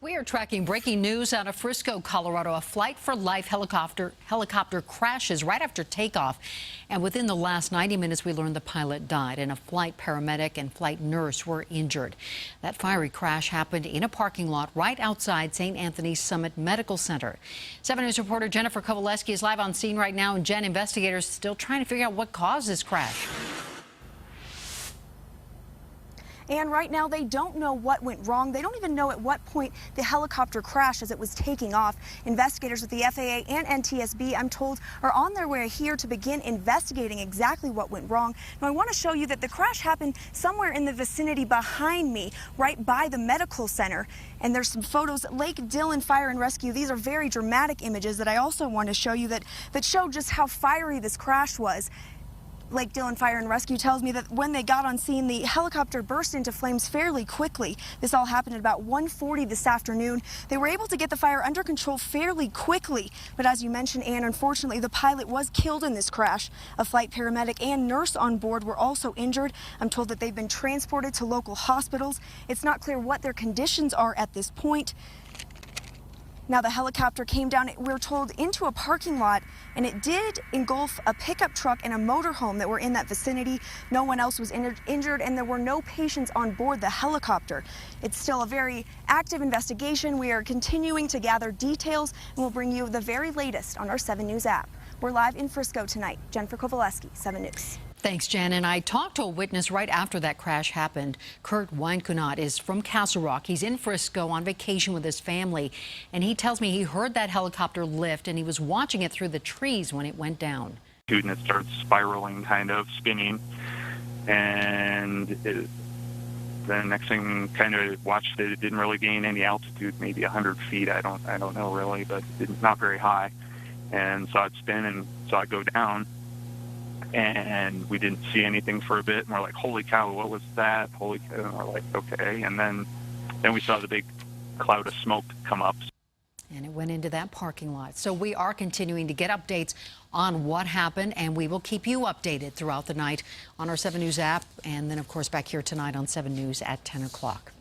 We are tracking breaking news out of Frisco, Colorado. A Flight for Life helicopter crashes right after takeoff. And within the last 90 minutes, we learned the pilot died and a flight paramedic and flight nurse were injured. That fiery crash happened in a parking lot right outside St. Anthony's Summit Medical Center. 7 News reporter Jennifer Kovaleski is live on scene right now. And Jen, investigators still trying to figure out what caused this crash. And right now, they don't know what went wrong. They don't even know at what point the helicopter crashed as it was taking off. Investigators with the FAA and NTSB, I'm told, are on their way here to begin investigating exactly what went wrong. Now, I want to show you that the crash happened somewhere in the vicinity behind me, right by the medical center. And there's some photos, Lake Dillon Fire and Rescue. These are very dramatic images that I also want to show you that show just how fiery this crash was. Lake Dillon Fire and Rescue tells me that when they got on scene, the helicopter burst into flames fairly quickly. This all happened at about 1:40 this afternoon. They were able to get the fire under control fairly quickly. But as you mentioned, Anne, unfortunately, the pilot was killed in this crash. A flight paramedic and nurse on board were also injured. I'm told that they've been transported to local hospitals. It's not clear what their conditions are at this point. Now, the helicopter came down, we're told, into a parking lot, and it did engulf a pickup truck and a motorhome that were in that vicinity. No one else was injured, and there were no patients on board the helicopter. It's still a very active investigation. We are continuing to gather details, and we'll bring you the very latest on our 7 News app. We're live in Frisco tonight. Jennifer Kovaleski, 7 News. Thanks, Jen. And I talked to a witness right after that crash happened. Kurt Weinkunat is from Castle Rock. He's in Frisco on vacation with his family. And he tells me he heard that helicopter lift and he was watching it through the trees when it went down. And it started spiraling, kind of spinning. And the next thing, kind of watched it. It didn't really gain any altitude, maybe 100 feet. I don't know really, but it's not very high. And saw it spin and saw it go down. And we didn't see anything for a bit, and we're like, holy cow, what was that? Holy cow. And we're like, okay. And then we saw the big cloud of smoke come up. And it went into that parking lot. So we are continuing to get updates on what happened, and we will keep you updated throughout the night on our 7 News app, and then, of course, back here tonight on 7 News at 10 o'clock.